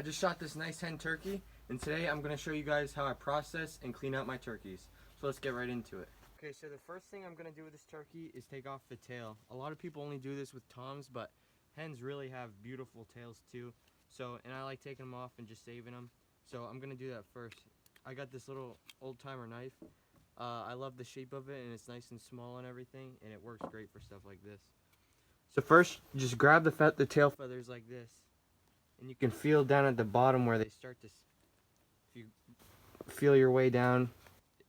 I just shot this nice hen turkey, and today I'm going to show you guys how I process and clean out my turkeys. So let's get right into it. Okay, so the first thing I'm going to do with this turkey is take off the tail. A lot of people only do this with toms, but hens really have beautiful tails too. And I like taking them off and just saving them. So I'm going to do that first. I got this little old-timer knife. I love the shape of it, and it's nice and small and everything, and it works great for stuff like this. So first, just grab the tail feathers like this. And you can feel down at the bottom where they start to, if you feel your way down,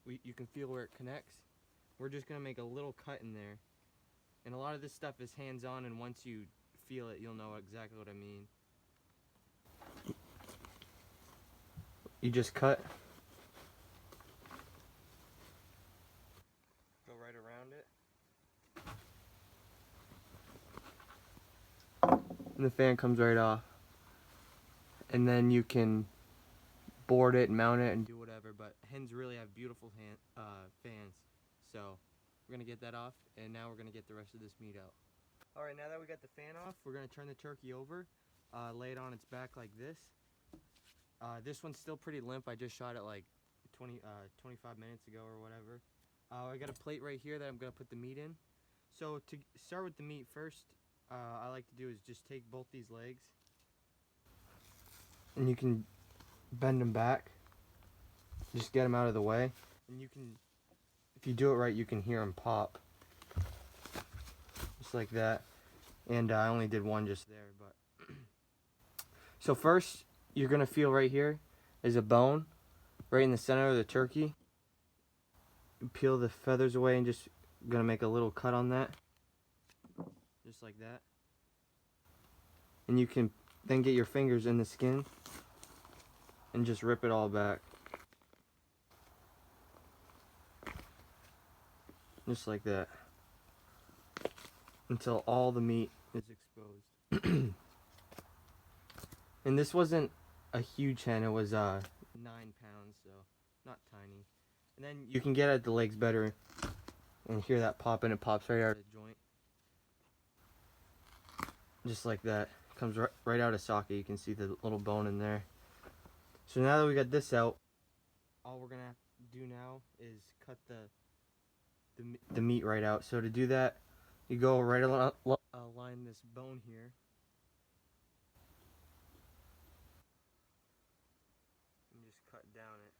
you can feel where it connects. We're just going to make a little cut in there. And a lot of this stuff is hands-on, and once you feel it, you'll know exactly what I mean. You just cut. Go right around it. And the fan comes right off. And then you can board it, mount it, and do whatever, but hens really have beautiful fans. So we're gonna get that off, and now we're gonna get the rest of this meat out. All right, now that we got the fan off, we're gonna turn the turkey over, lay it on its back like this. This one's still pretty limp. I just shot it like 25 minutes ago or whatever. I got a plate right here that I'm gonna put the meat in. So to start with the meat first, I like to do is just take both these legs, and you can bend them back. Just get them out of the way, and you can, if you do it right, you can hear them pop, just like that. And I only did one just there, but so first you're gonna feel right here is a bone right in the center of the turkey. Peel the feathers away and just gonna make a little cut on that, just like that. And you can then get your fingers in the skin and just rip it all back, just like that, until all the meat is exposed. And this wasn't a huge hen, it was 9 pounds, so not tiny. And then you can get at the legs better and hear that pop, and it pops right out of the joint, just like that. Comes right out of socket. You can see the little bone in there. So now that we got this out, all we're gonna have to do now is cut the meat right out. So to do that, you go right along this bone here, and just cut down it.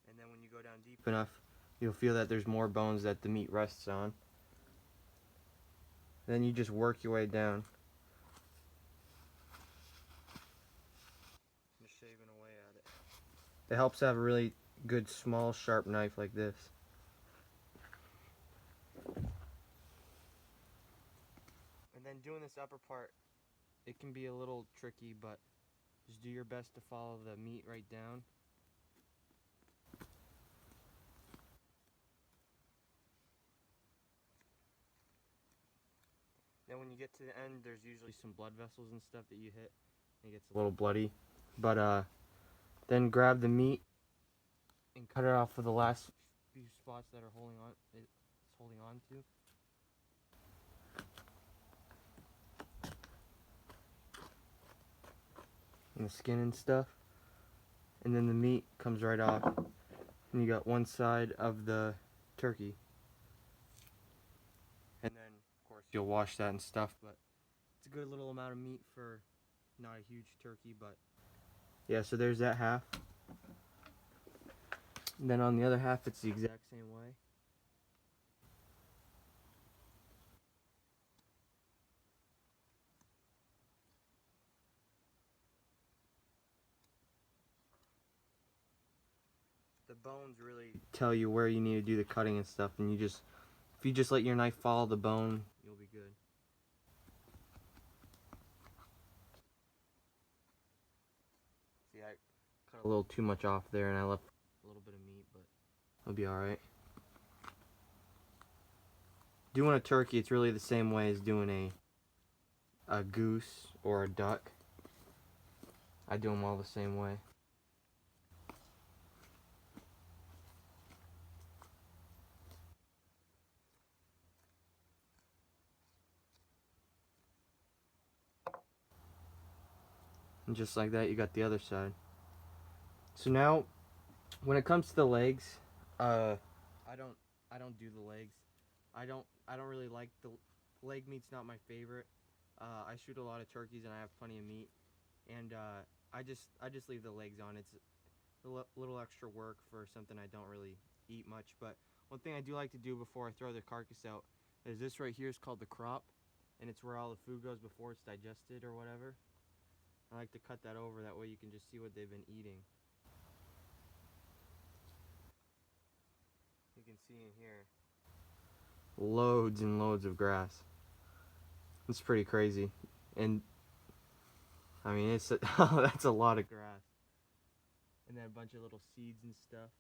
And then when you go down deep enough, you'll feel that there's more bones that the meat rests on. Then you just work your way down, just shaving away at it. It helps to have a really good small sharp knife like this. And then doing this upper part, it can be a little tricky, but just do your best to follow the meat right down. Then when you get to the end, there's usually some blood vessels and stuff that you hit. It gets a little bloody. But then grab the meat and cut it off for the last few spots that are it's holding on to. And the skin and stuff. And then the meat comes right off. And you got one side of the turkey. And then, of course, you'll wash that and stuff, but it's a good little amount of meat for not a huge turkey, but yeah, so there's that half. And then on the other half, it's the exact same way. The bones really tell you where you need to do the cutting and stuff, and if you just let your knife follow the bone, you'll be good. See, I cut a little too much off there, and I left a little bit of meat, but it'll be alright. Doing a turkey, it's really the same way as doing a goose or a duck. I do them all the same way. And just like that, you got the other side. So now, when it comes to the legs, I don't do the legs. I don't really like the leg meat's not my favorite. I shoot a lot of turkeys and I have plenty of meat, and I just leave the legs on. It's a little extra work for something I don't really eat much. But one thing I do like to do before I throw the carcass out is this right here is called the crop, and it's where all the food goes before it's digested or whatever. I like to cut that over, that way you can just see what they've been eating. You can see in here loads and loads of grass. It's pretty crazy. And I mean, it's that's a lot of grass. And then a bunch of little seeds and stuff.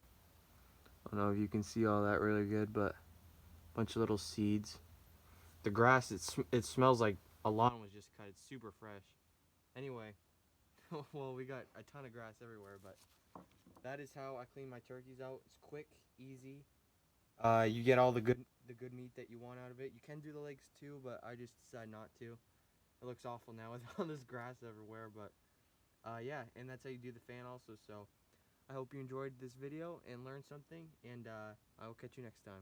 I don't know if you can see all that really good, but a bunch of little seeds. The grass, it smells like a lawn was just cut. It's super fresh. Anyway, well, we got a ton of grass everywhere, but that is how I clean my turkeys out. It's quick, easy. You get all the good meat that you want out of it. You can do the legs too, but I just decided not to. It looks awful now with all this grass everywhere, but yeah, and that's how you do the fan also. So I hope you enjoyed this video and learned something, and I will catch you next time.